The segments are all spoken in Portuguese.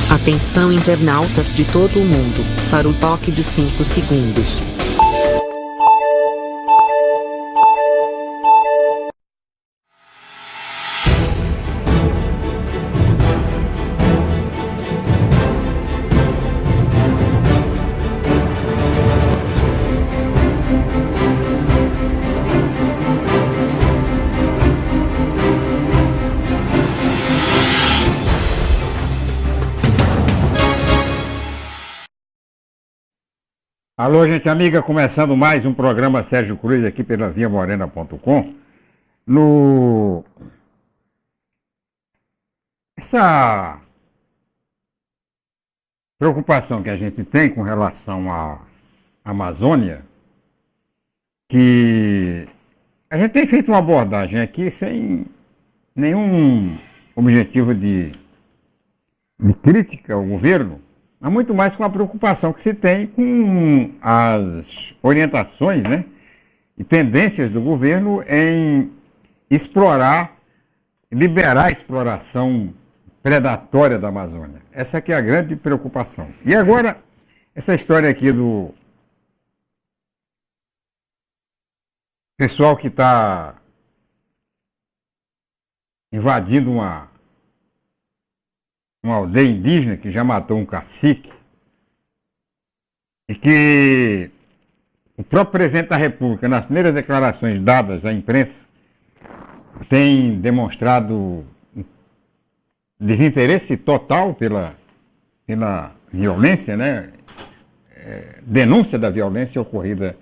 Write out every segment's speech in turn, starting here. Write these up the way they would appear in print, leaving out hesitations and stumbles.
Atenção internautas de todo o mundo, para o toque de 5 segundos. Alô, gente amiga, começando mais um programa Sérgio Cruz aqui pela viamorena.com. Essa preocupação que a gente tem com relação à Amazônia, que a gente tem feito uma abordagem aqui sem nenhum objetivo de crítica ao governo, há muito mais com a preocupação que se tem com as orientações, né, e tendências do governo em explorar, liberar a exploração predatória da Amazônia. Essa aqui é a grande preocupação. E agora, essa história aqui do pessoal que está invadindo uma aldeia indígena que já matou um cacique e que o próprio presidente da República, nas primeiras declarações dadas à imprensa, tem demonstrado desinteresse total pela violência, né? Denúncia da violência ocorrida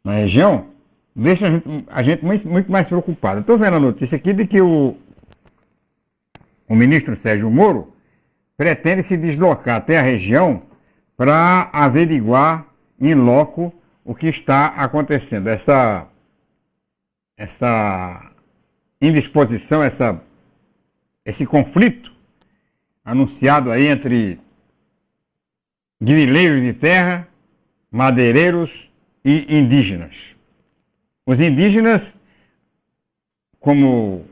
na região, deixa a gente muito mais preocupado. Estou vendo a notícia aqui de que o ministro Sérgio Moro pretende se deslocar até a região para averiguar in loco o que está acontecendo. Essa indisposição, esse conflito anunciado aí entre grileiros de terra, madeireiros e indígenas. Os indígenas, como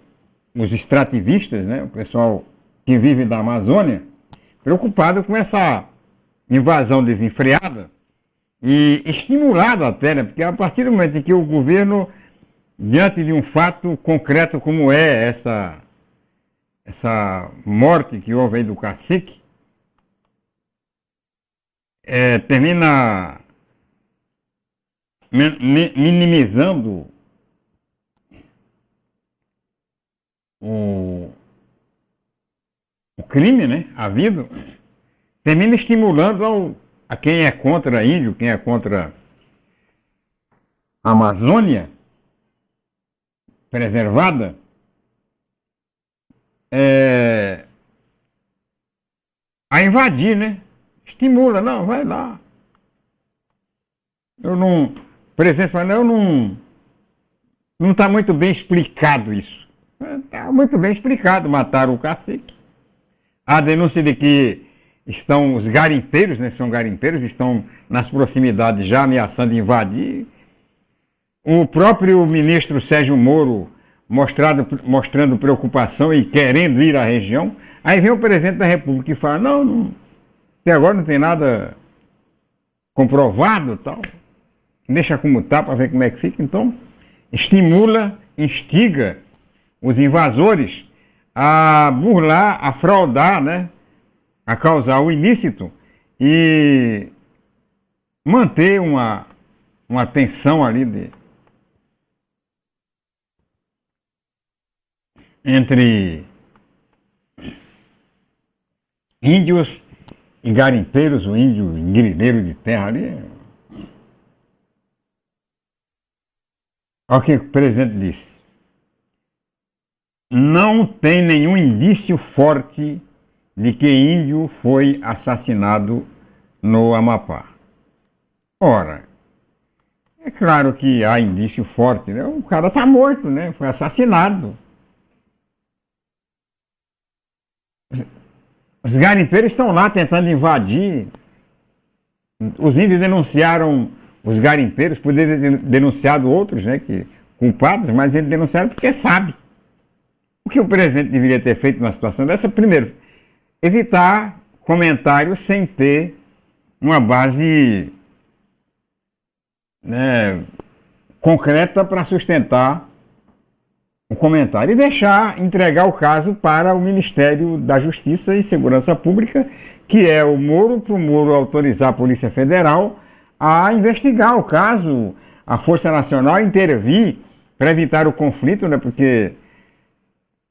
os extrativistas, né, o pessoal que vive da Amazônia, preocupado com essa invasão desenfreada e estimulado até, né, porque a partir do momento em que o governo, diante de um fato concreto como é essa morte que houve aí do cacique, termina minimizando o crime, né, havido, termina estimulando a quem é contra índio, quem é contra a Amazônia preservada, a invadir, né? Estimula, não, vai lá. O presidente fala, não está muito bem explicado isso. Está muito bem explicado, mataram o cacique. Há denúncia de que estão os garimpeiros, né, são garimpeiros, estão nas proximidades já ameaçando invadir. O próprio ministro Sérgio Moro mostrando preocupação e querendo ir à região. Aí vem o presidente da República e fala, não, até agora não tem nada comprovado, tal. Deixa como está para ver como é que fica. Então, estimula, instiga os invasores a burlar, a fraudar, né, a causar o ilícito e manter uma tensão ali entre índios e garimpeiros, o índio grileiro de terra ali. Olha o que o presidente disse. Não tem nenhum indício forte de que índio foi assassinado no Amapá. Ora, é claro que há indício forte, né? O cara está morto, né? Foi assassinado. Os garimpeiros estão lá tentando invadir Os índios denunciaram os garimpeiros, poderiam ter denunciado outros, né, culpados, mas eles denunciaram porque sabe. O que o presidente deveria ter feito numa situação dessa? Primeiro, evitar comentários sem ter uma base, né, concreta para sustentar o comentário e entregar o caso para o Ministério da Justiça e Segurança Pública, que é o Moro, para o Moro autorizar a Polícia Federal a investigar o caso, a Força Nacional intervir para evitar o conflito, né, porque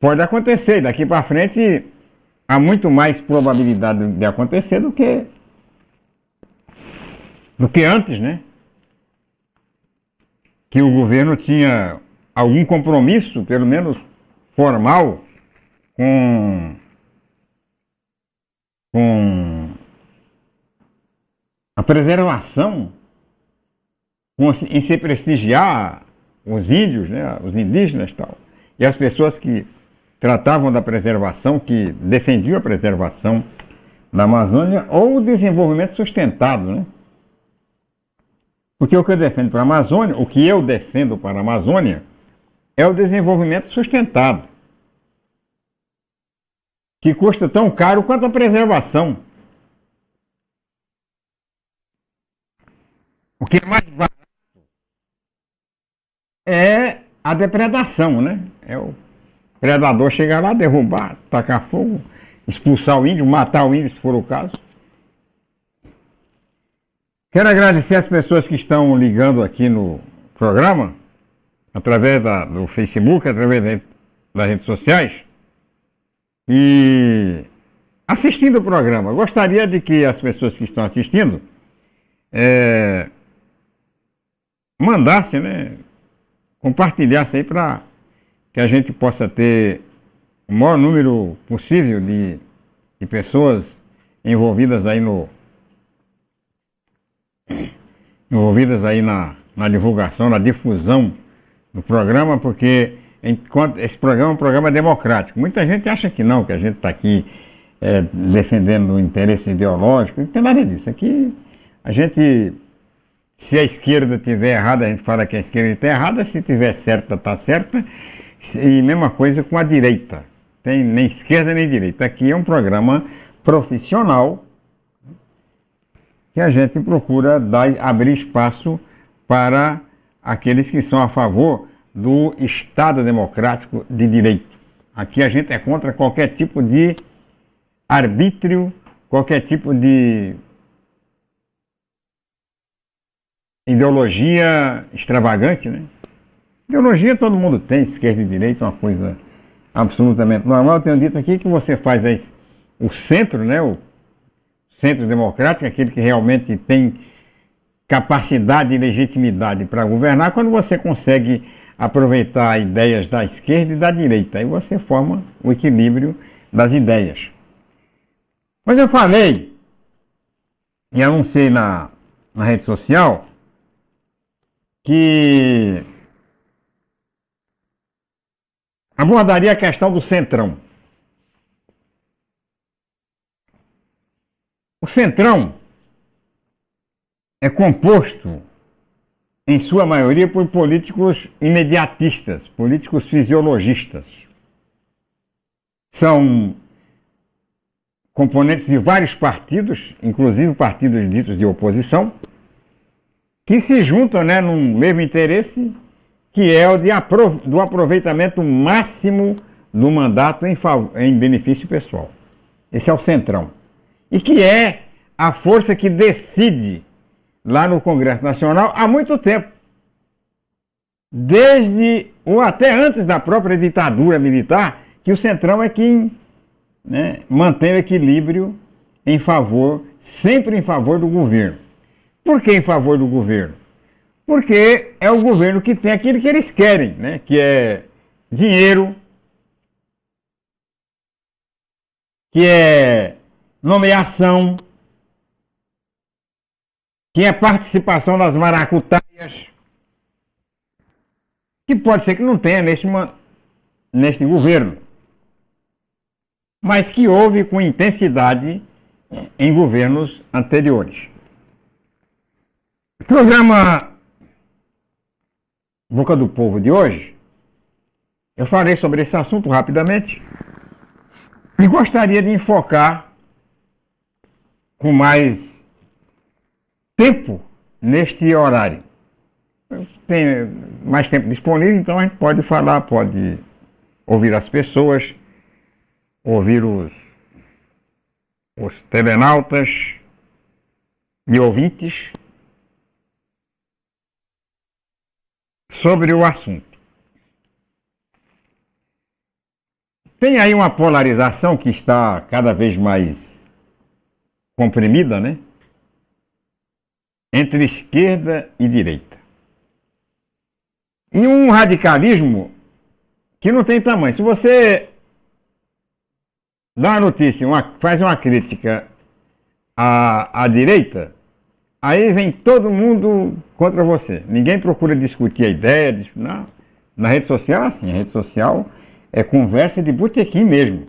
pode acontecer, daqui para frente há muito mais probabilidade de acontecer do que antes, né? Que o governo tinha algum compromisso, pelo menos formal, com a preservação, em se prestigiar os índios, né, os indígenas e tal, e as pessoas que tratavam da preservação, que defendiam a preservação da Amazônia ou o desenvolvimento sustentado, né? Porque o que eu defendo para a Amazônia, o que eu defendo para a Amazônia, é o desenvolvimento sustentado, que custa tão caro quanto a preservação. O que é mais barato é a depredação, né? É o predador chegar lá, derrubar, tacar fogo, expulsar o índio, matar o índio, se for o caso. Quero agradecer as pessoas que estão ligando aqui no programa, através do Facebook, através das redes sociais, e assistindo o programa. Gostaria de que as pessoas que estão assistindo mandassem, né, compartilhassem aí para que a gente possa ter o maior número possível de pessoas envolvidas aí na divulgação, na difusão do programa, porque esse programa é um programa democrático. Muita gente acha que não, que a gente está aqui defendendo o interesse ideológico. Não tem nada disso. Aqui a gente, se a esquerda estiver errada, a gente fala que a esquerda está errada, se estiver certa, está certa. E mesma coisa com a direita. Tem nem esquerda nem direita. Aqui é um programa profissional que a gente procura abrir espaço para aqueles que são a favor do Estado Democrático de Direito. Aqui a gente é contra qualquer tipo de arbítrio, qualquer tipo de ideologia extravagante, né? Ideologia todo mundo tem, esquerda e direita é uma coisa absolutamente normal. Eu tenho dito aqui que você faz o centro, né? O centro democrático, aquele que realmente tem capacidade e legitimidade para governar, quando você consegue aproveitar ideias da esquerda e da direita. Aí você forma o equilíbrio das ideias. Mas eu falei e anunciei na rede social que abordaria a questão do Centrão. O Centrão é composto, em sua maioria, por políticos imediatistas, políticos fisiologistas. São componentes de vários partidos, inclusive partidos ditos de oposição, que se juntam, né, num mesmo interesse, que é o do aproveitamento máximo do mandato em benefício pessoal. Esse é o Centrão. E que é a força que decide lá no Congresso Nacional há muito tempo. Desde, ou até antes da própria ditadura militar, que o Centrão é quem, né, mantém o equilíbrio sempre em favor do governo. Por que em favor do governo? Porque é o governo que tem aquilo que eles querem, né? Que é dinheiro, que é nomeação, que é participação nas maracutaias, que pode ser que não tenha neste governo, mas que houve com intensidade em governos anteriores. Programa Boca do Povo de hoje, eu falei sobre esse assunto rapidamente e gostaria de enfocar com mais tempo neste horário. Tem mais tempo disponível, então a gente pode falar, pode ouvir as pessoas, ouvir os telenautas e ouvintes sobre o assunto. Tem aí uma polarização que está cada vez mais comprimida, né? Entre esquerda e direita. E um radicalismo que não tem tamanho. Se você dá uma notícia, faz uma crítica à direita, aí vem todo mundo contra você. Ninguém procura discutir a ideia. Não. Na rede social é assim. A rede social é conversa de botequim mesmo.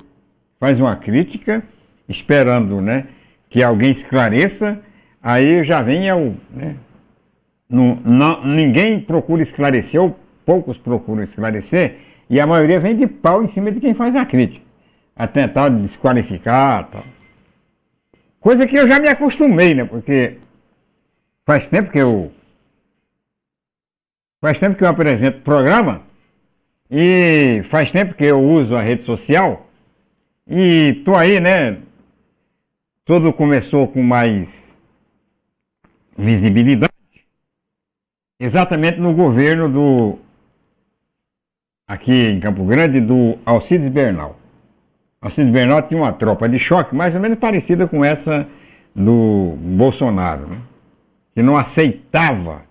Faz uma crítica, esperando, né, que alguém esclareça, aí já vem né, ninguém procura esclarecer, ou poucos procuram esclarecer, e a maioria vem de pau em cima de quem faz a crítica, a tentar desqualificar, tal. Coisa que eu já me acostumei, né, porque faz tempo que eu apresento programa, e faz tempo que eu uso a rede social, e tô aí, né, tudo começou com mais visibilidade, exatamente no governo aqui em Campo Grande, do Alcides Bernal. Alcides Bernal tinha uma tropa de choque mais ou menos parecida com essa do Bolsonaro, né, que não aceitava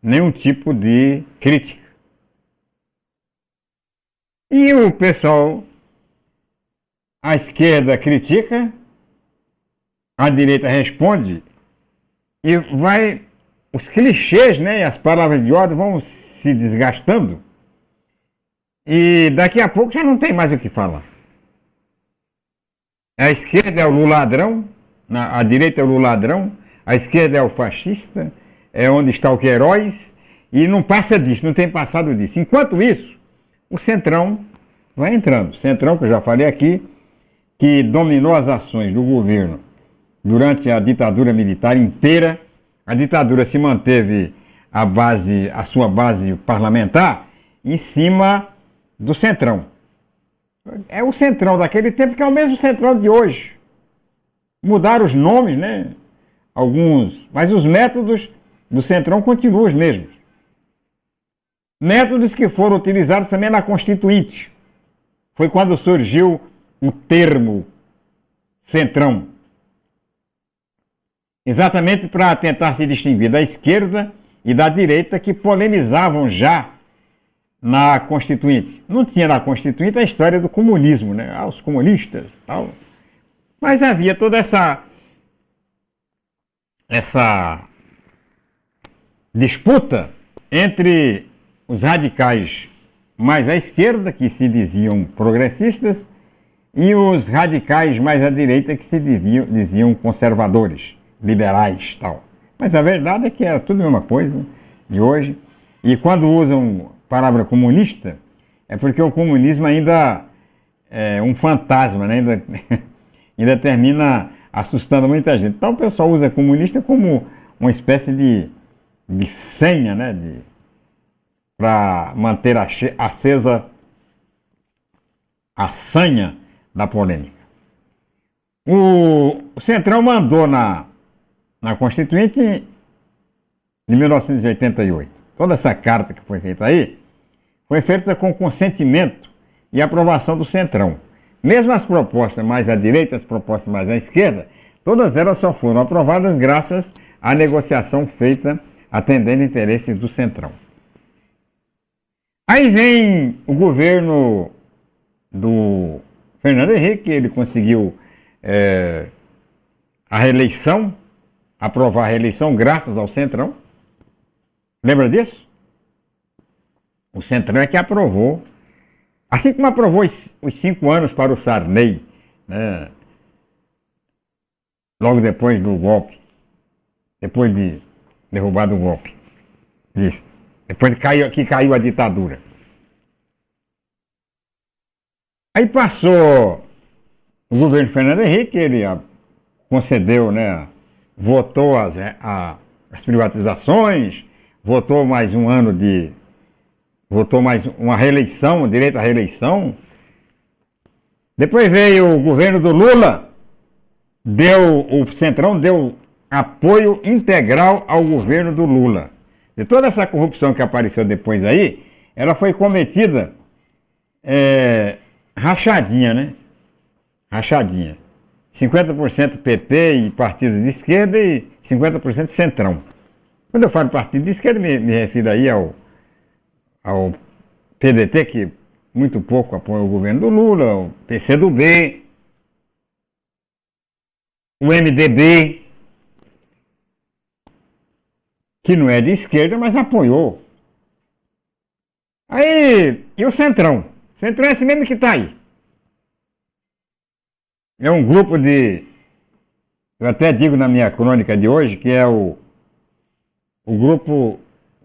nenhum tipo de crítica. E o pessoal, a esquerda critica, a direita responde, e os clichês, né, e as palavras de ordem vão se desgastando, e daqui a pouco já não tem mais o que falar. A esquerda é o Lula ladrão, a direita é o Lula ladrão, a esquerda é o fascista, é onde está o Queiroz, e não passa disso, não tem passado disso. Enquanto isso, o Centrão vai entrando. O Centrão, que eu já falei aqui, que dominou as ações do governo durante a ditadura militar inteira. A ditadura se manteve a sua base parlamentar em cima do Centrão. É o Centrão daquele tempo que é o mesmo Centrão de hoje. Mudaram os nomes, né? Alguns, mas os métodos do Centrão continuam os mesmos. Métodos que foram utilizados também na Constituinte. Foi quando surgiu o termo Centrão. Exatamente para tentar se distinguir da esquerda e da direita, que polemizavam já na Constituinte. Não tinha na Constituinte a história do comunismo, né? Os comunistas, tal. Mas havia toda essa disputa entre os radicais mais à esquerda, que se diziam progressistas, e os radicais mais à direita, que se diziam conservadores, liberais, tal. Mas a verdade é que era tudo a mesma coisa de hoje. E quando usam a palavra comunista, é porque o comunismo ainda é um fantasma, né? Ainda termina assustando muita gente. Então o pessoal usa comunista como uma espécie de senha, né? Para manter acesa a sanha da polêmica. O Centrão mandou na Constituinte de 1988. Toda essa carta que foi feita aí foi feita com consentimento e aprovação do Centrão. Mesmo as propostas mais à direita, as propostas mais à esquerda, todas elas só foram aprovadas graças à negociação feita atendendo interesses do Centrão. Aí vem o governo do Fernando Henrique, ele conseguiu a reeleição, aprovar a reeleição graças ao Centrão. Lembra disso? O Centrão é que aprovou, assim como aprovou os 5 anos para o Sarney, né? Logo depois do golpe, depois de derrubado o golpe. Isso. Depois que caiu a ditadura. Aí passou o governo Fernando Henrique, ele concedeu, né, votou as privatizações, votou mais um ano votou mais uma reeleição, direito à reeleição. Depois veio o governo do Lula, o Centrão deu apoio integral ao governo do Lula. E toda essa corrupção que apareceu depois aí, ela foi cometida rachadinha, né? Rachadinha. 50% PT e partidos de esquerda e 50% Centrão. Quando eu falo partido de esquerda, me refiro aí ao PDT, que muito pouco apoia o governo do Lula, o PCdoB, o MDB, que não é de esquerda, mas apoiou. Aí, e o Centrão? O Centrão é esse mesmo que está aí. É um grupo eu até digo na minha crônica de hoje, que é o grupo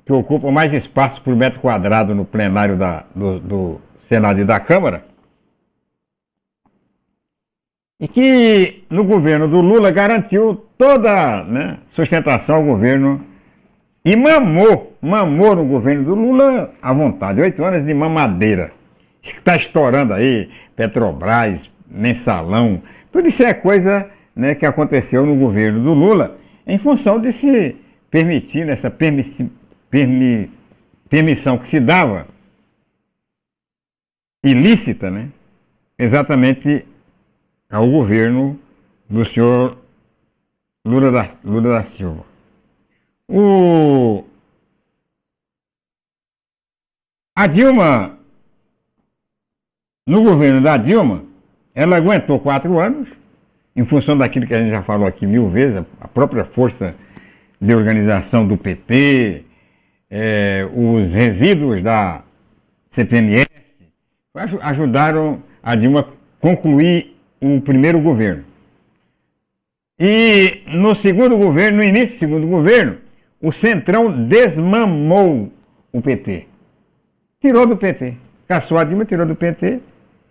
que ocupa mais espaço por metro quadrado no plenário do Senado e da Câmara, e que no governo do Lula garantiu toda, né, sustentação ao governo e mamou no governo do Lula à vontade. 8 anos de mamadeira. Isso que está estourando aí, Petrobras, mensalão, tudo isso é coisa, né, que aconteceu no governo do Lula em função de se permitir, nessa permissão que se dava, ilícita, né, exatamente ao governo do senhor Lula da Silva. A Dilma, no governo da Dilma, ela aguentou 4 anos, em função daquilo que a gente já falou aqui 1000 vezes, a própria força de organização do PT, os resíduos da CPMF, ajudaram a Dilma concluir o primeiro governo. E no segundo governo, no início do segundo governo, o Centrão desmamou o PT. Tirou do PT. Caçou a Dilma, tirou do PT,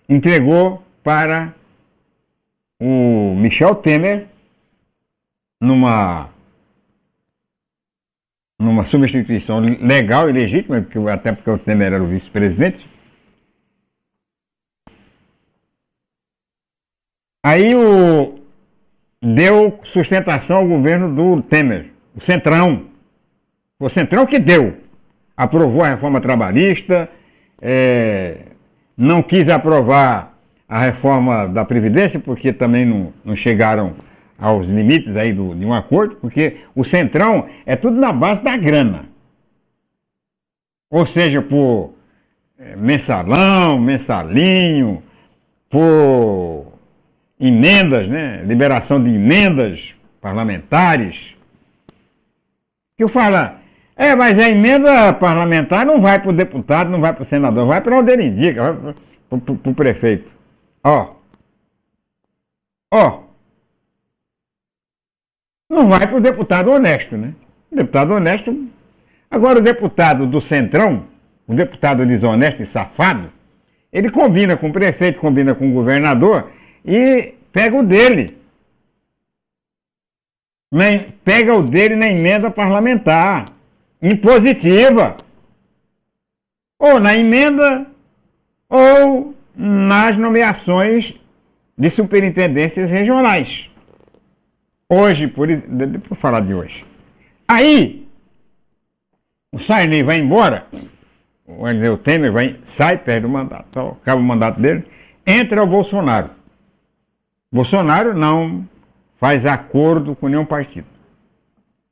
entregou para o Michel Temer numa substituição legal e legítima, até porque o Temer era o vice-presidente. Aí deu sustentação ao governo do Temer, o Centrão. O Centrão que deu. Aprovou a reforma trabalhista, não quis aprovar a reforma da Previdência, porque também não chegaram aos limites aí de um acordo, porque o Centrão é tudo na base da grana. Ou seja, por mensalão, mensalinho, por emendas, né? Liberação de emendas parlamentares. Que eu falo, mas a emenda parlamentar não vai para o deputado, não vai para o senador, vai para onde ele indica, vai para o prefeito. Não vai para o deputado honesto, né? O deputado honesto. Agora, o deputado do Centrão, o deputado desonesto e safado, ele combina com o prefeito, combina com o governador e pega o dele. Pega o dele na emenda parlamentar, impositiva. Ou na emenda, ou nas nomeações de superintendências regionais. Hoje, por falar de hoje. Aí, o Sarney vai embora, o Temer sai, perde o mandato, acaba o mandato dele, entra o Bolsonaro. Bolsonaro não faz acordo com nenhum partido.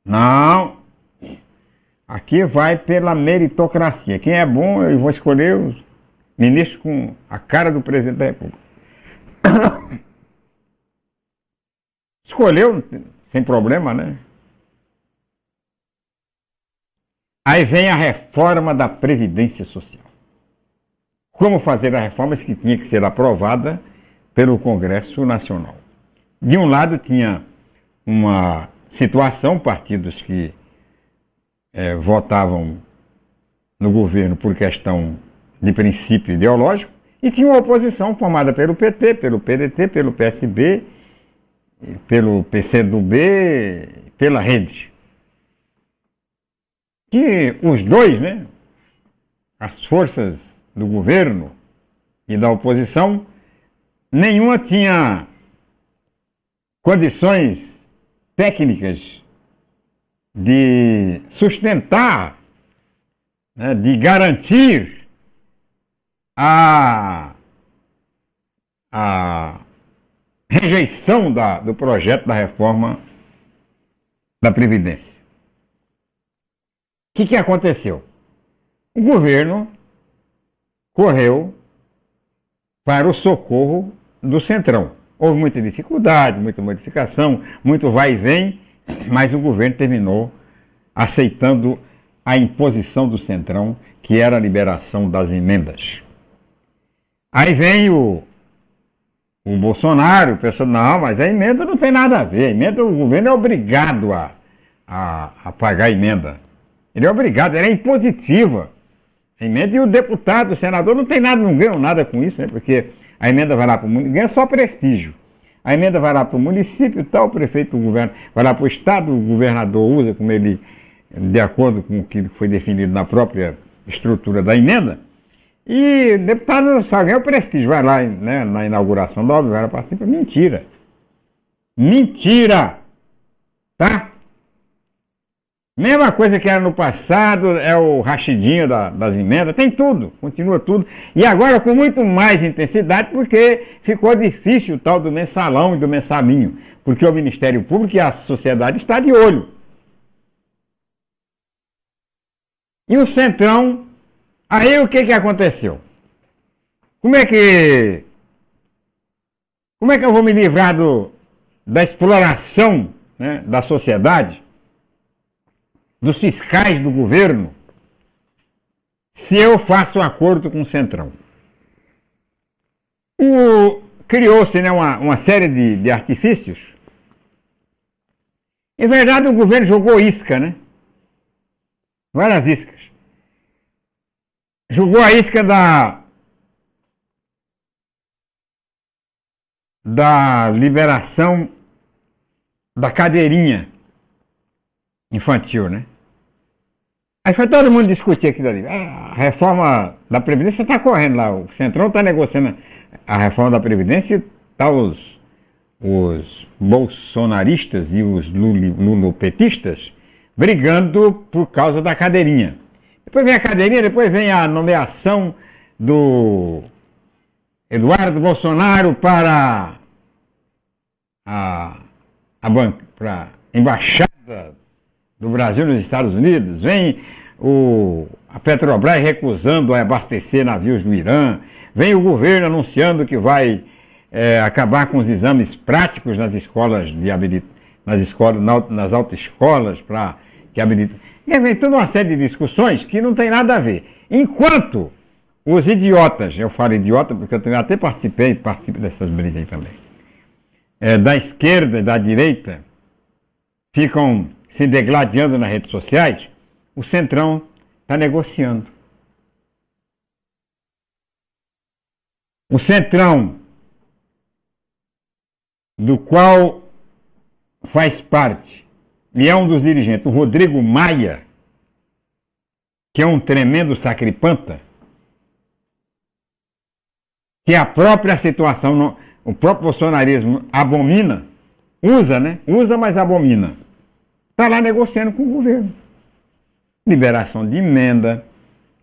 Não. Aqui vai pela meritocracia. Quem é bom, eu vou escolher os ministros com a cara do presidente da República. Escolheu, sem problema, né? Aí vem a reforma da Previdência Social. Como fazer a reforma que tinha que ser aprovada pelo Congresso Nacional. De um lado tinha uma situação, partidos que votavam no governo por questão de princípio ideológico, e tinha uma oposição formada pelo PT, pelo PDT, pelo PSB, pelo PCdoB, pela Rede. Que os dois, né, as forças do governo e da oposição, nenhuma tinha condições técnicas de sustentar, né, de garantir a rejeição do projeto da reforma da Previdência. O que aconteceu? O governo correu para o socorro do Centrão. Houve muita dificuldade, muita modificação, muito vai e vem, mas o governo terminou aceitando a imposição do Centrão, que era a liberação das emendas. Aí vem o Bolsonaro, o pessoal, não, mas a emenda não tem nada a ver, a emenda, o governo é obrigado a pagar a emenda. Ele é obrigado, ela é impositiva. A emenda, e o deputado, o senador não tem nada, não ganham nada com isso, né? Porque a emenda vai lá para o município, ganha só prestígio. A emenda vai lá para o município e tal, o prefeito, o governo, vai lá para o estado, o governador usa como ele, de acordo com o que foi definido na própria estrutura da emenda. E o deputado só ganha o prestígio, vai lá, né, na inauguração da obra, vai lá participar. Mentira! Mentira! Tá? Mesma coisa que era no passado, é o rachidinho das emendas, tem tudo, continua tudo. E agora com muito mais intensidade, porque ficou difícil o tal do mensalão e do mensalinho, porque o Ministério Público e a sociedade está de olho. E o Centrão, aí o que aconteceu? Como é que eu vou me livrar da exploração, né, da sociedade, dos fiscais do governo, se eu faço um acordo com o Centrão? Criou-se, né, uma série de artifícios. Em verdade, o governo jogou isca, né? Várias iscas. Jogou a isca da liberação da cadeirinha infantil, né? Aí foi todo mundo discutir aquilo ali. A reforma da Previdência está correndo lá. O Centrão está negociando a reforma da Previdência, tá os bolsonaristas e os lulopetistas brigando por causa da cadeirinha. Depois vem a cadeirinha, depois vem a nomeação do Eduardo Bolsonaro para a embaixada do Brasil nos Estados Unidos, vem a Petrobras recusando abastecer navios do Irã, vem o governo anunciando que vai acabar com os exames práticos nas escolas nas autoescolas para que habilitem. E vem toda uma série de discussões que não tem nada a ver. Enquanto os idiotas, eu falo idiota porque eu até participo dessas brigas aí também, da esquerda e da direita, ficam se degladiando nas redes sociais, o Centrão está negociando. O Centrão, do qual faz parte, e é um dos dirigentes, o Rodrigo Maia, que é um tremendo sacripanta, que a própria situação, o próprio bolsonarismo abomina, usa, né? Usa, mas abomina. Está lá negociando com o governo. Liberação de emenda,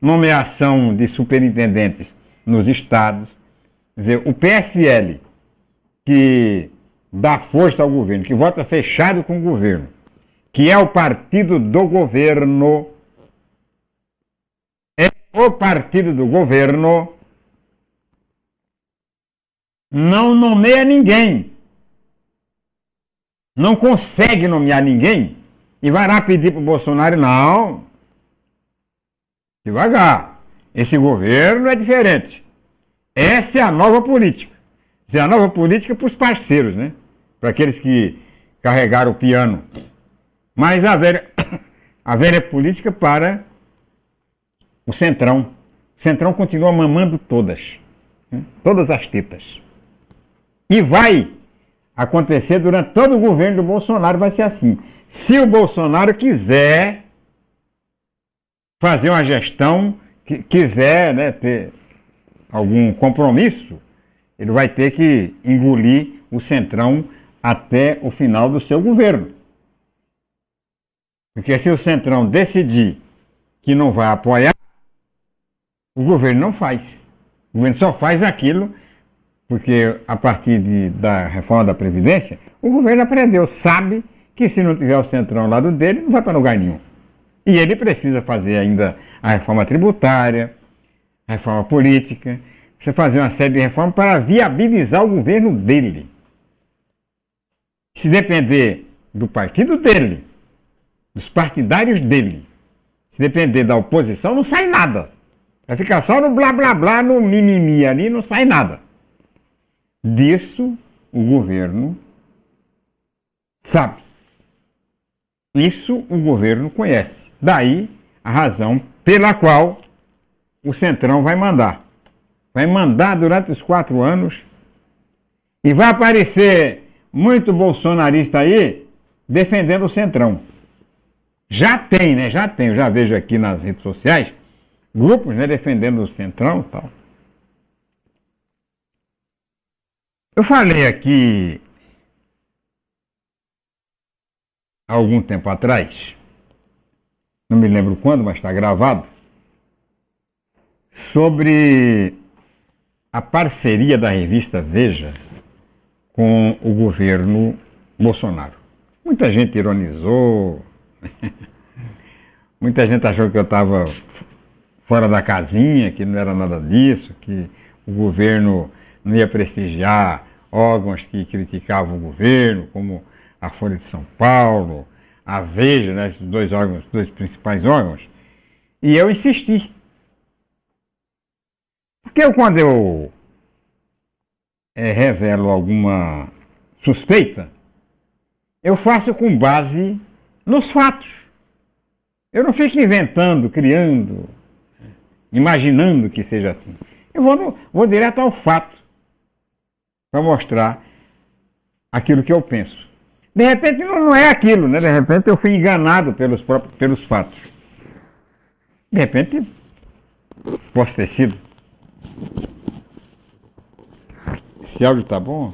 nomeação de superintendentes nos estados. Quer dizer, o PSL, que dá força ao governo, que vota fechado com o governo, que é o partido do governo, não nomeia ninguém. Não consegue nomear ninguém e vai lá pedir para o Bolsonaro, não. Devagar. Esse governo é diferente. Essa é a nova política. Essa é a nova política para os parceiros, né? Para aqueles que carregaram o piano. Mas a velha a velha política para o Centrão. O Centrão continua mamando todas, né? Todas as tetas. E vai acontecer durante todo o governo do Bolsonaro, vai ser assim. Se o Bolsonaro quiser fazer uma gestão, quiser, né, ter algum compromisso, ele vai ter que engolir o Centrão até o final do seu governo. Porque se o Centrão decidir que não vai apoiar, o governo não faz. O governo só faz aquilo porque a partir da reforma da Previdência, o governo aprendeu, sabe que se não tiver o Centrão ao lado dele, não vai para lugar nenhum. E ele precisa fazer ainda a reforma tributária, a reforma política, precisa fazer uma série de reformas para viabilizar o governo dele. Se depender do partido dele, dos partidários dele, se depender da oposição, não sai nada. Vai ficar só no blá blá blá, no mimimi ali, não sai nada. Disso o governo sabe. Isso o governo conhece. Daí a razão pela qual o Centrão vai mandar. Vai mandar durante os 4 anos e vai aparecer muito bolsonarista aí defendendo o Centrão. Já tem, né? Já tem. Eu já vejo aqui nas redes sociais grupos, né, defendendo o Centrão e tal. Eu falei aqui há algum tempo atrás, não me lembro quando, mas está gravado, sobre a parceria da revista Veja com o governo Bolsonaro. Muita gente ironizou, muita gente achou que eu estava fora da casinha, que não era nada disso, que o governo não ia prestigiar órgãos que criticavam o governo, como a Folha de São Paulo, a Veja, né, esses dois órgãos, dois principais órgãos. E eu insisti. Porque quando eu revelo alguma suspeita, eu faço com base nos fatos. Eu não fico inventando, criando, imaginando que seja assim. Eu vou direto ao fato para mostrar aquilo que eu penso. De repente não é aquilo, né? De repente eu fui enganado pelos fatos. De repente posso ter sido. Esse áudio tá bom?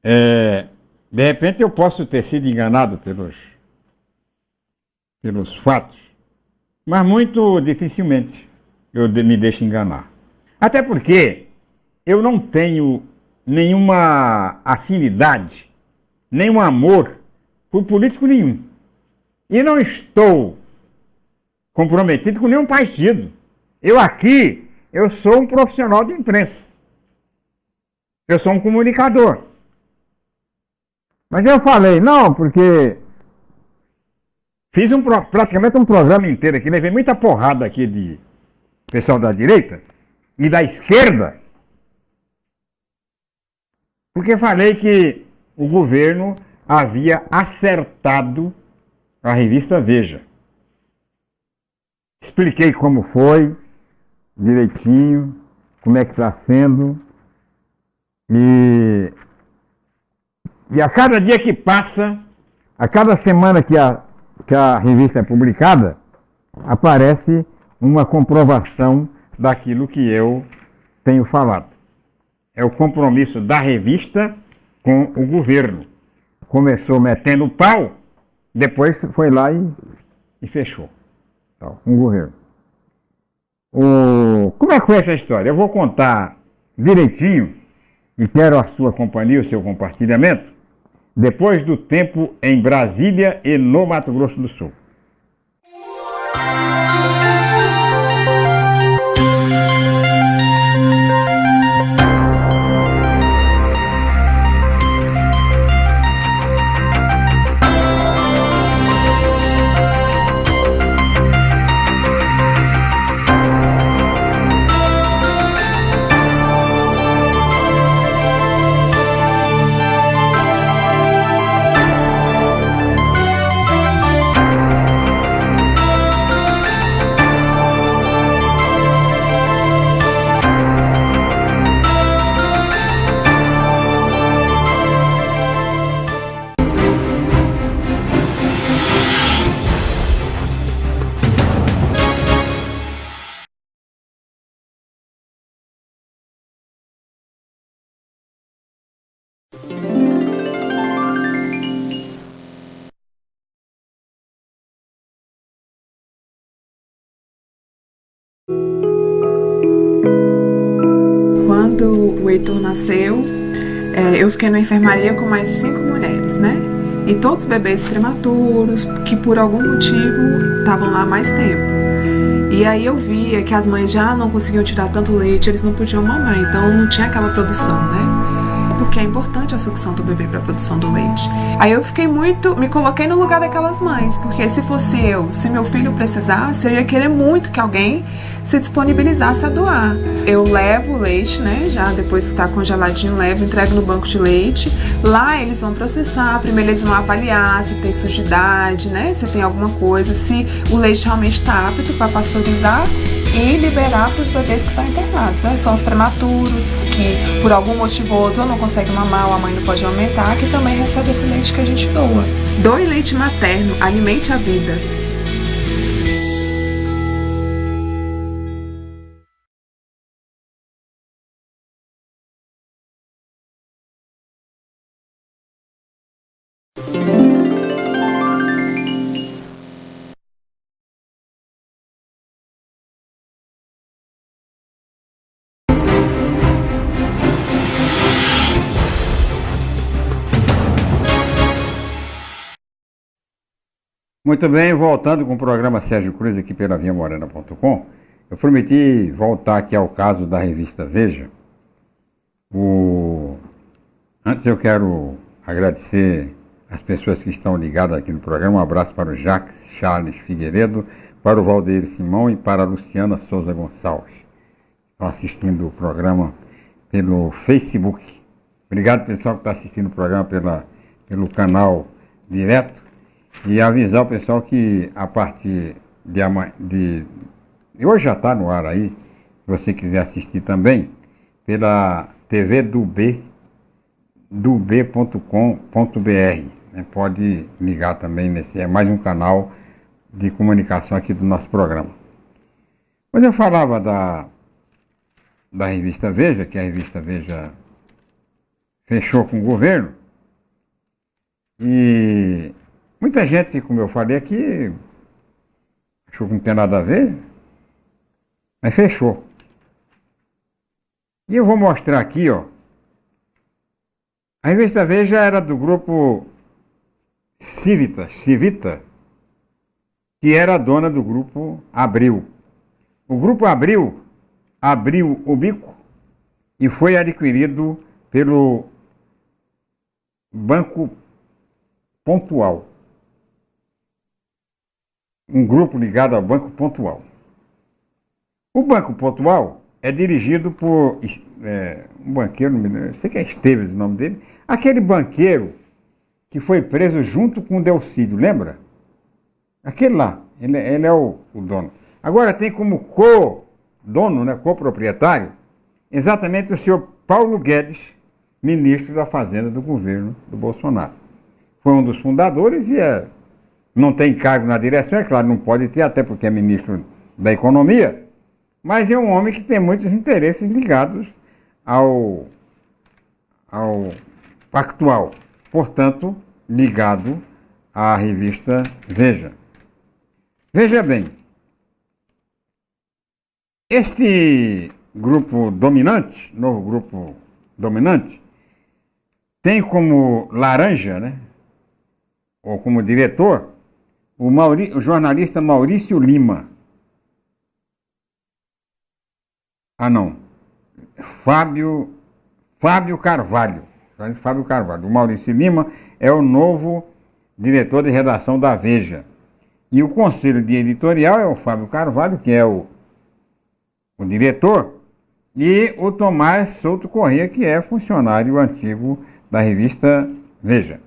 De repente eu posso ter sido enganado pelos fatos, mas muito dificilmente eu me deixo enganar. Até porque eu não tenho nenhuma afinidade, nenhum amor por político nenhum. E não estou comprometido com nenhum partido. Eu sou um profissional de imprensa. Eu sou um comunicador. Mas eu falei, não, porque fiz praticamente um programa inteiro aqui, levei muita porrada aqui de pessoal da direita e da esquerda, porque falei que o governo havia acertado a revista Veja. Expliquei como foi, direitinho, como é que está sendo, e a cada dia que passa, a cada semana que a revista é publicada, aparece uma comprovação daquilo que eu tenho falado. É o compromisso da revista com o governo. Começou metendo o pau, depois foi lá e fechou. Então, com o governo. Como é que foi essa história? Eu vou contar direitinho, e quero a sua companhia, o seu compartilhamento, depois do tempo em Brasília e no Mato Grosso do Sul. Quando o Heitor nasceu, eu fiquei na enfermaria com mais 5 mulheres, né? E todos bebês prematuros, que por algum motivo estavam lá há mais tempo. E aí eu via que as mães já não conseguiam tirar tanto leite, eles não podiam mamar, então não tinha aquela produção, né? Porque é importante a sucção do bebê para a produção do leite. Aí eu me coloquei no lugar daquelas mães, porque se fosse eu, se meu filho precisasse, eu ia querer muito que alguém se disponibilizasse a doar. Eu levo o leite, né, já depois que está congeladinho, entrego no banco de leite. Lá eles vão processar, primeiro eles vão avaliar se tem sujidade, né, se tem alguma coisa, se o leite realmente está apto para pasteurizar e liberar para os bebês que estão internados, né? São os prematuros, que por algum motivo ou outro não conseguem mamar ou a mãe não pode aumentar, que também recebe esse leite que a gente doa. Doe leite materno, alimente a vida. Muito bem, voltando com o programa Sérgio Cruz aqui pela viamorena.com, eu prometi voltar aqui ao caso da revista Veja. Antes eu quero agradecer as pessoas que estão ligadas aqui no programa. Um abraço para o Jacques Charles Figueiredo, para o Valdeir Simão e para a Luciana Souza Gonçalves. Estão assistindo o programa pelo Facebook. Obrigado, pessoal, que está assistindo o programa pelo canal direto. E avisar o pessoal que a partir de hoje já está no ar aí, se você quiser assistir também, pela TV do b.com.br, né? Pode ligar também, é mais um canal de comunicação aqui do nosso programa. Mas eu falava da revista Veja, que a revista Veja fechou com o governo, e muita gente, como eu falei aqui, achou que não tem nada a ver, mas fechou. E eu vou mostrar aqui, ó. A revista Veja era do grupo Civita, que era a dona do grupo Abril. O grupo Abril abriu o bico e foi adquirido pelo Banco Pontual. Um grupo ligado ao Banco Pontual. O Banco Pontual é dirigido por um banqueiro, não sei que é Esteves o nome dele, aquele banqueiro que foi preso junto com o Delcídio, lembra? Aquele lá, ele é o dono. Agora tem como co-dono, né, co-proprietário, exatamente o senhor Paulo Guedes, ministro da Fazenda do governo do Bolsonaro. Foi um dos fundadores e não tem cargo na direção, é claro, não pode ter, até porque é ministro da Economia, mas é um homem que tem muitos interesses ligados ao Pactual, portanto, ligado à revista Veja. Veja bem, este grupo dominante, novo grupo dominante, tem como laranja, né, ou como diretor, o jornalista Maurício Lima. Fábio Carvalho. Fábio Carvalho. O Maurício Lima é o novo diretor de redação da Veja. E o conselho de editorial é o Fábio Carvalho, que é o diretor, e o Tomás Souto Corrêa, que é funcionário antigo da revista Veja.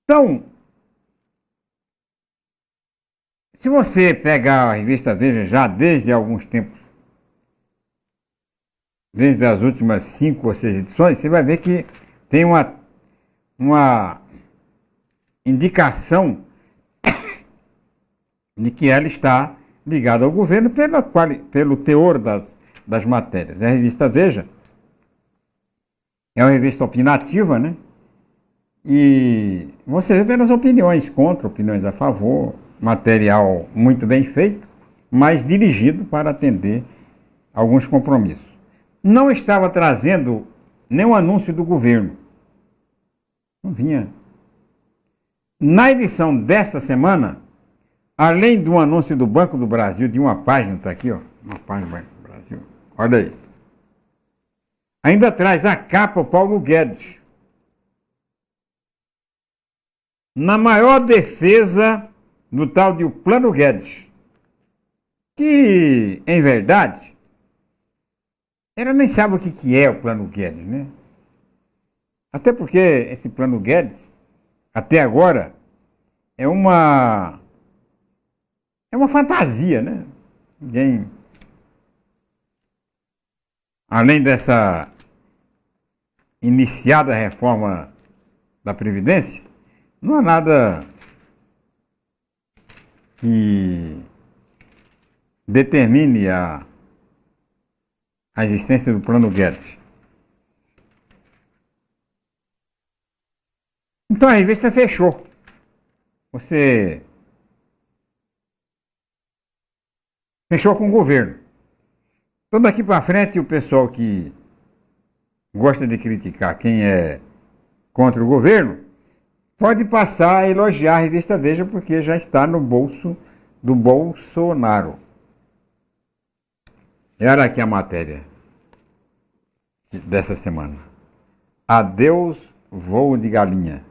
Então, se você pegar a revista Veja já desde alguns tempos, desde as últimas 5 ou 6 edições, você vai ver que tem uma indicação de que ela está ligada ao governo pelo teor das matérias. A revista Veja é uma revista opinativa, né? E você vê pelas opiniões contra, opiniões a favor, material muito bem feito, mas dirigido para atender alguns compromissos. não estava trazendo nenhum anúncio do governo. Não vinha. Na edição desta semana, além do anúncio do Banco do Brasil, de uma página, está aqui, ó, uma página do Banco do Brasil, olha aí. Ainda traz a capa o Paulo Guedes. Na maior defesa do tal de o Plano Guedes. Que, em verdade, ela nem sabe o que é o Plano Guedes, né? Até porque esse Plano Guedes, até agora, é uma fantasia, né? Ninguém, além dessa iniciada reforma da Previdência, não há nada que determine a existência do Plano Guedes. Então a revista fechou. Você fechou com o governo. Então daqui para frente o pessoal que gosta de criticar quem é contra o governo pode passar a elogiar a revista Veja, porque já está no bolso do Bolsonaro. Era aqui a matéria dessa semana. Adeus, voo de galinha.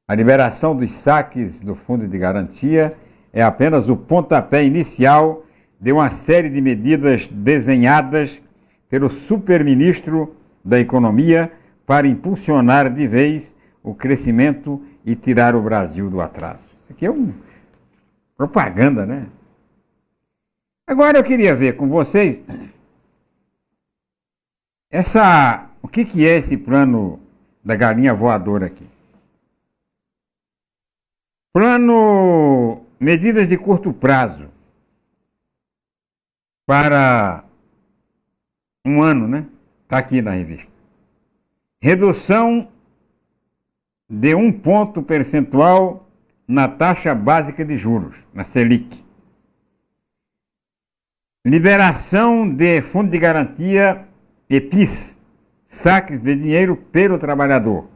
A liberação dos saques do Fundo de Garantia é apenas o pontapé inicial de uma série de medidas desenhadas pelo superministro da Economia para impulsionar de vez o crescimento e tirar o Brasil do atraso. Isso aqui é uma propaganda, né? Agora eu queria ver com vocês o que é esse plano da galinha voadora aqui. Plano medidas de curto prazo para um ano, né? Está aqui na revista. Redução de 1 ponto percentual na taxa básica de juros, na Selic. Liberação de fundo de garantia e PIS, saques de dinheiro pelo trabalhador.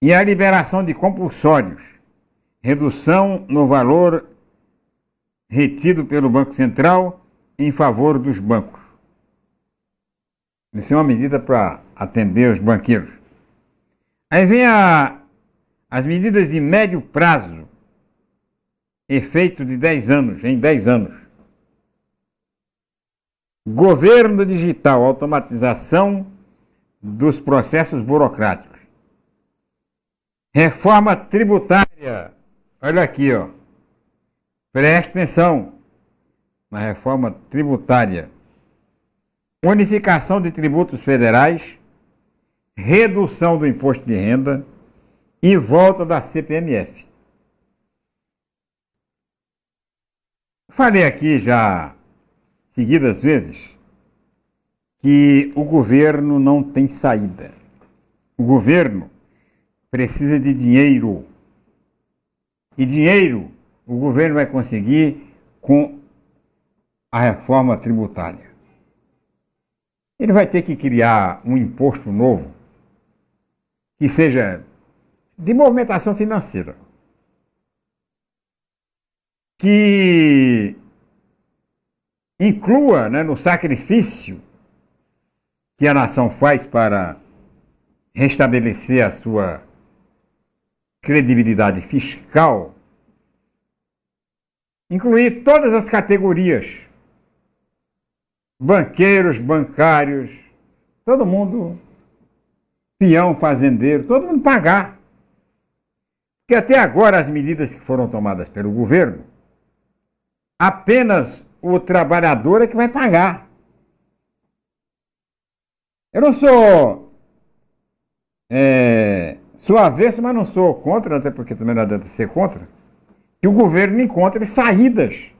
E a liberação de compulsórios, redução no valor retido pelo Banco Central em favor dos bancos. Isso é uma medida para atender os banqueiros. Aí vem as medidas de médio prazo, efeito de 10 anos, em 10 anos. Governo digital, automatização dos processos burocráticos. Reforma tributária, olha aqui, ó. Preste atenção na reforma tributária. Unificação de tributos federais, redução do imposto de renda e volta da CPMF. Falei aqui já seguidas vezes que o governo não tem saída. O governo precisa de dinheiro. E dinheiro o governo vai conseguir com a reforma tributária. Ele vai ter que criar um imposto novo que seja de movimentação financeira, que inclua, né, no sacrifício que a nação faz para restabelecer a sua credibilidade fiscal, incluir todas as categorias, banqueiros, bancários, todo mundo, peão, fazendeiro, todo mundo pagar. Porque até agora as medidas que foram tomadas pelo governo, apenas o trabalhador é que vai pagar. Eu não sou avesso, mas não sou contra, até porque também não adianta ser contra, que o governo encontre saídas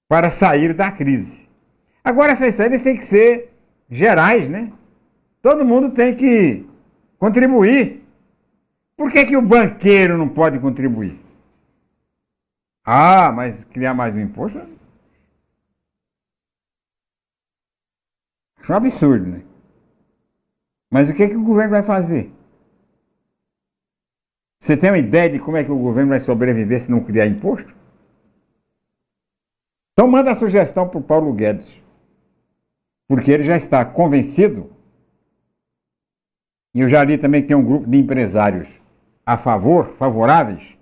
para sair da crise. Agora essas saídas têm que ser gerais, né? Todo mundo tem que contribuir. Por que o banqueiro não pode contribuir? Ah, mas criar mais um imposto? Acho um absurdo, né? Mas o que que o governo vai fazer? Você tem uma ideia de como é que o governo vai sobreviver se não criar imposto? Então manda a sugestão para o Paulo Guedes, porque ele já está convencido, e eu já li também que tem um grupo de empresários favoráveis,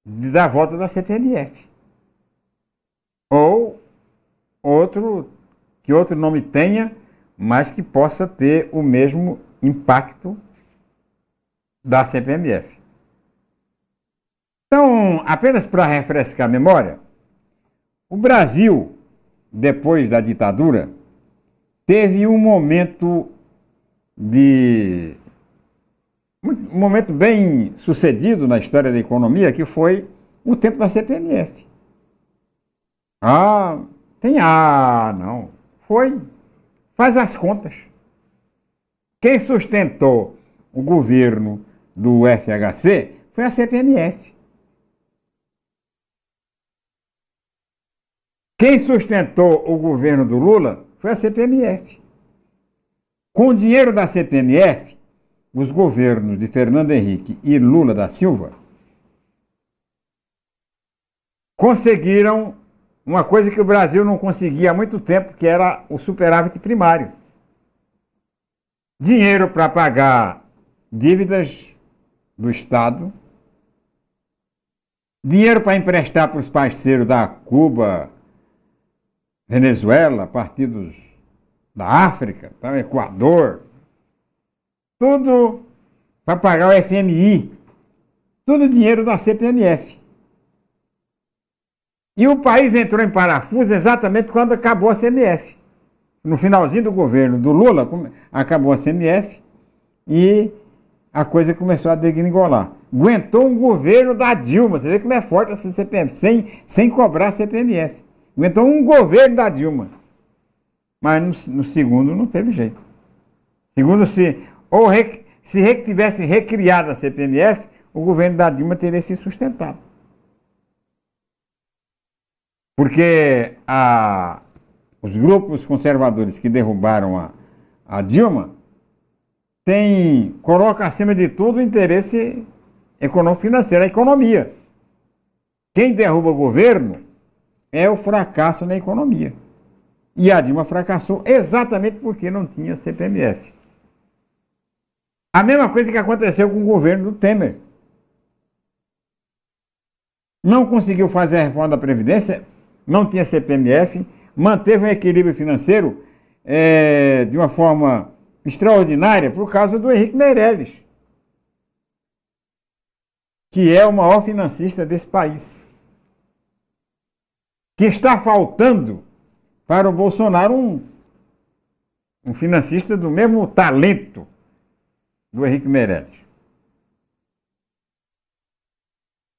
de dar volta da CPMF. Ou que outro nome tenha, mas que possa ter o mesmo impacto da CPMF. Então, apenas para refrescar a memória, o Brasil, depois da ditadura, teve de um momento bem sucedido na história da economia, que foi o tempo da CPMF. Ah, não. Foi. Faz as contas. Quem sustentou o governo do FHC foi a CPMF. Quem sustentou o governo do Lula foi a CPMF. Com o dinheiro da CPMF, os governos de Fernando Henrique e Lula da Silva conseguiram uma coisa que o Brasil não conseguia há muito tempo, que era o superávit primário. Dinheiro para pagar dívidas do Estado, dinheiro para emprestar para os parceiros da Cuba, Venezuela, partidos da África, tá? Equador, tudo para pagar o FMI, tudo dinheiro da CPMF. E o país entrou em parafuso exatamente quando acabou a CMF. No finalzinho do governo do Lula, acabou a CMF e a coisa começou a degringolar. Aguentou um governo da Dilma, você vê como é forte essa CPMF, sem cobrar a CPMF. Aguentou um governo da Dilma. Mas no segundo não teve jeito. Segundo, se tivesse recriado a CPMF, o governo da Dilma teria se sustentado. Porque os grupos conservadores que derrubaram a Dilma colocam acima de tudo o interesse econômico-financeiro, a economia. Quem derruba o governo é o fracasso na economia. E a Dilma fracassou exatamente porque não tinha CPMF. A mesma coisa que aconteceu com o governo do Temer. Não conseguiu fazer a reforma da Previdência, não tinha CPMF, manteve um equilíbrio financeiro de uma forma extraordinária por causa do Henrique Meirelles, que é o maior financista desse país. Que está faltando para o Bolsonaro um financista do mesmo talento do Henrique Meirelles.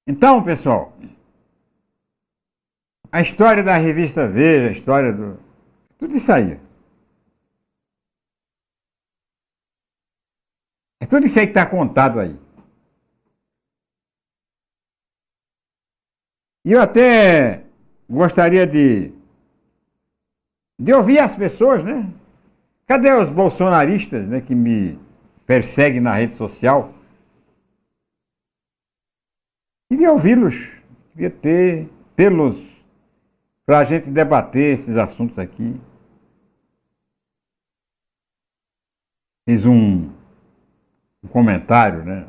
Então, pessoal, a história da revista Veja, a história tudo isso aí. É tudo isso aí que está contado aí. E eu até gostaria de ouvir as pessoas, né? Cadê os bolsonaristas, né, que me perseguem na rede social? Queria ouvi-los, queria tê-los para a gente debater esses assuntos aqui. Fiz um comentário, né?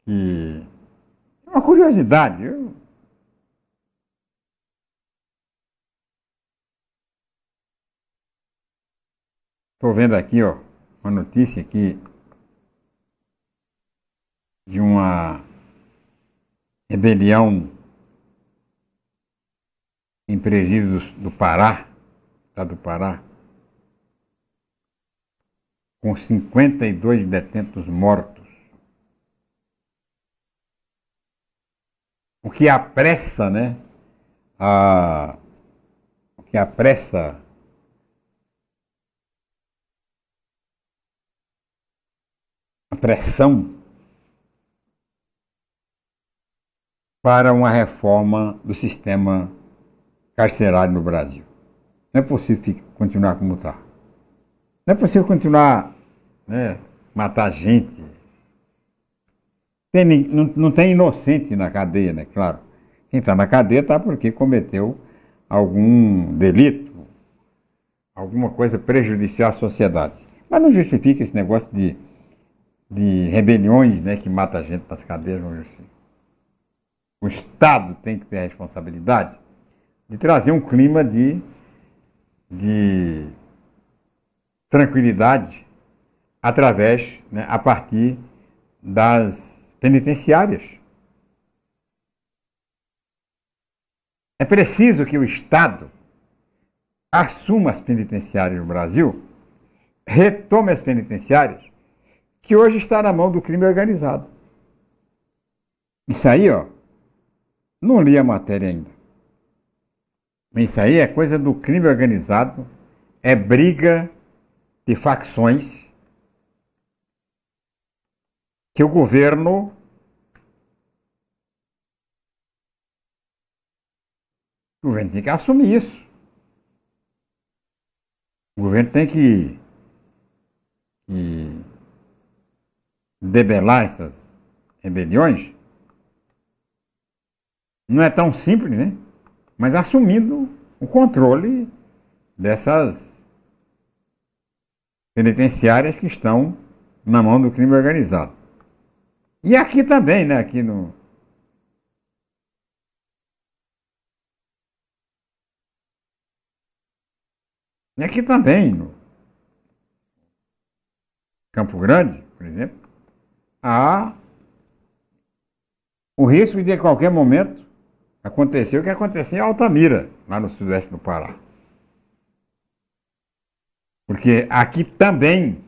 Que é uma curiosidade. Estou vendo aqui, ó, uma notícia aqui de uma rebelião em presídios do Pará, estado do Pará, com 52 detentos mortos. O que apressa, né? O que apressa a pressão para uma reforma do sistema carcerário no Brasil. Não é possível continuar como está. Não é possível continuar, né, matar gente. Não tem inocente na cadeia, né? Claro. Quem está na cadeia está porque cometeu algum delito, alguma coisa prejudicial à sociedade. Mas não justifica esse negócio de rebeliões, né, que mata a gente nas cadeias. Não justifica. O Estado tem que ter a responsabilidade de trazer um clima de tranquilidade através, né, a partir das penitenciárias. É preciso que o Estado assuma as penitenciárias no Brasil, retome as penitenciárias, que hoje está na mão do crime organizado. Isso aí, ó, não li a matéria ainda. Isso aí é coisa do crime organizado, é briga de facções que o governo tem que assumir isso. O governo tem que debelar essas rebeliões. Não é tão simples, né? Mas assumindo o controle dessas penitenciárias que estão na mão do crime organizado. E aqui também, né? E aqui também, no Campo Grande, por exemplo, há o risco de a qualquer momento acontecer o que aconteceu em Altamira, lá no sudoeste do Pará. Porque aqui também,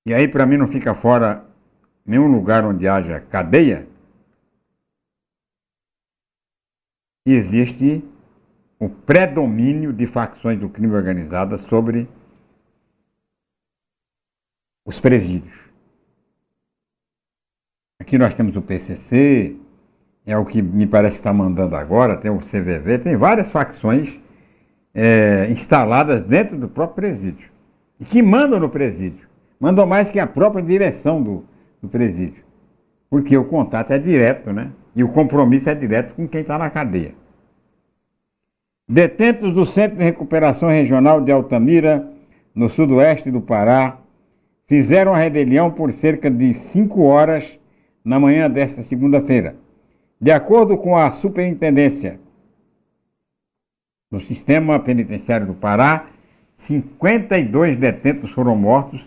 e aí para mim não fica fora nenhum lugar onde haja cadeia, existe o predomínio de facções do crime organizado sobre os presídios. Aqui nós temos o PCC, é o que me parece estar mandando agora, tem o CVV, tem várias facções instaladas dentro do próprio presídio. E que mandam no presídio. Mandam mais que a própria direção do presídio. Porque o contato é direto, né? E o compromisso é direto com quem está na cadeia. Detentos do Centro de Recuperação Regional de Altamira, no sudoeste do Pará, fizeram a rebelião por cerca de 5 horas na manhã desta segunda-feira. De acordo com a Superintendência do Sistema Penitenciário do Pará, 52 detentos foram mortos,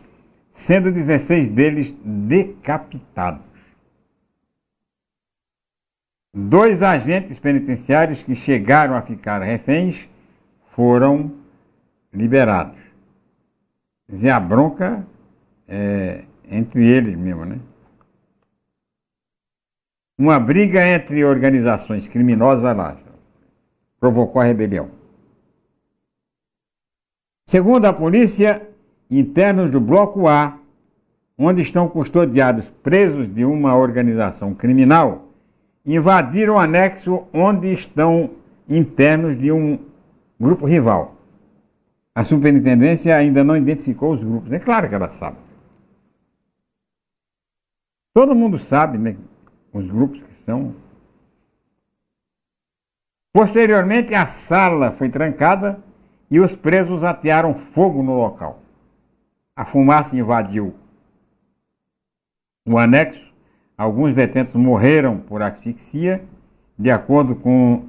sendo 16 deles decapitados. 2 agentes penitenciários que chegaram a ficar reféns foram liberados. Quer dizer, a bronca é entre eles mesmo, né? Uma briga entre organizações criminosas, vai lá, provocou a rebelião. Segundo a polícia, internos do Bloco A, onde estão custodiados presos de uma organização criminal, invadiram o anexo onde estão internos de um grupo rival. A superintendência ainda não identificou os grupos. É claro que ela sabe. Todo mundo sabe, né, os grupos que são. Posteriormente, a sala foi trancada e os presos atearam fogo no local. A fumaça invadiu o anexo. Alguns detentos morreram por asfixia, de acordo com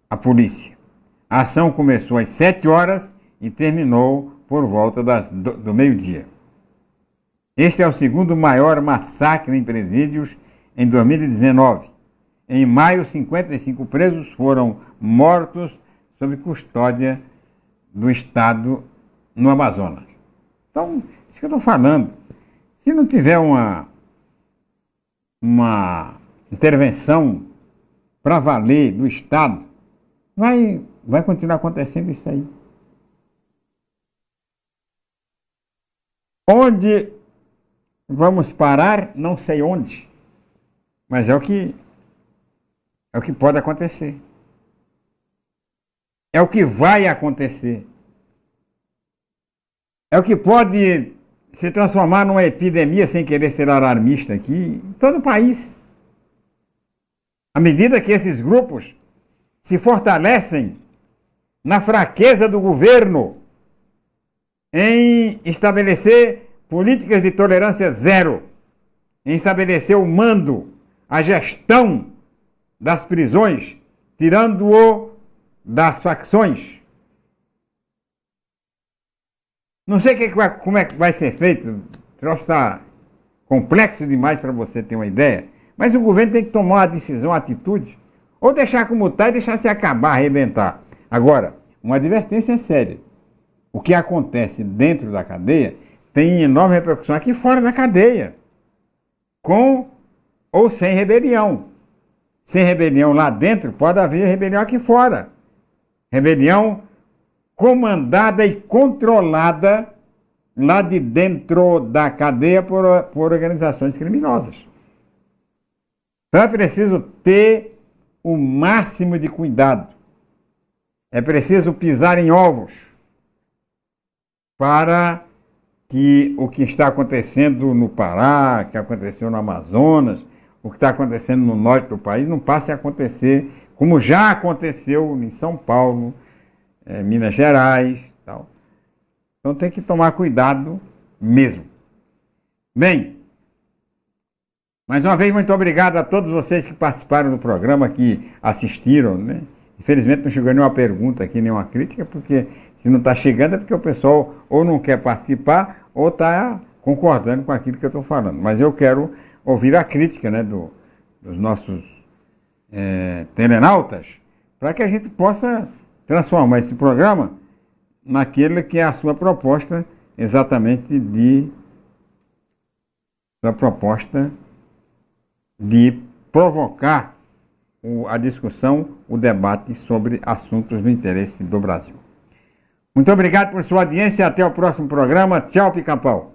a polícia. A ação começou às 7 horas e terminou por volta do meio-dia. Este é o segundo maior massacre em presídios em 2019. Em maio, 55 presos foram mortos sob custódia do Estado no Amazonas. Então, isso que eu estou falando. Se não tiver uma intervenção para valer do Estado, vai continuar acontecendo isso aí. Onde vamos parar? Não sei onde. Mas é o que pode acontecer. É o que vai acontecer. É o que pode se transformar numa epidemia, sem querer ser alarmista aqui, em todo o país. À medida que esses grupos se fortalecem na fraqueza do governo em estabelecer políticas de tolerância zero, em estabelecer o mando, a gestão das prisões, tirando-o das facções. Não sei como é que vai ser feito, o troço está complexo demais para você ter uma ideia, mas o governo tem que tomar uma decisão, uma atitude, ou deixar como está e deixar se acabar, arrebentar. Agora, uma advertência séria. O que acontece dentro da cadeia tem enorme repercussão aqui fora da cadeia, com ou sem rebelião. Sem rebelião lá dentro, pode haver rebelião aqui fora. Rebelião comandada e controlada lá de dentro da cadeia por organizações criminosas. Então é preciso ter o máximo de cuidado. É preciso pisar em ovos para que o que está acontecendo no Pará, que aconteceu no Amazonas, o que está acontecendo no norte do país, não passe a acontecer como já aconteceu em São Paulo, Minas Gerais, tal. Então tem que tomar cuidado mesmo. Bem, mais uma vez, muito obrigado a todos vocês que participaram do programa, que assistiram, né? Infelizmente não chegou nenhuma pergunta aqui, nenhuma crítica, porque se não está chegando é porque o pessoal ou não quer participar ou está concordando com aquilo que eu estou falando. Mas eu quero ouvir a crítica, né, dos nossos telenautas, para que a gente possa transformar esse programa naquele que é a sua proposta, exatamente de provocar a discussão, o debate sobre assuntos do interesse do Brasil. Muito obrigado por sua audiência e até o próximo programa. Tchau, Pica-Pau.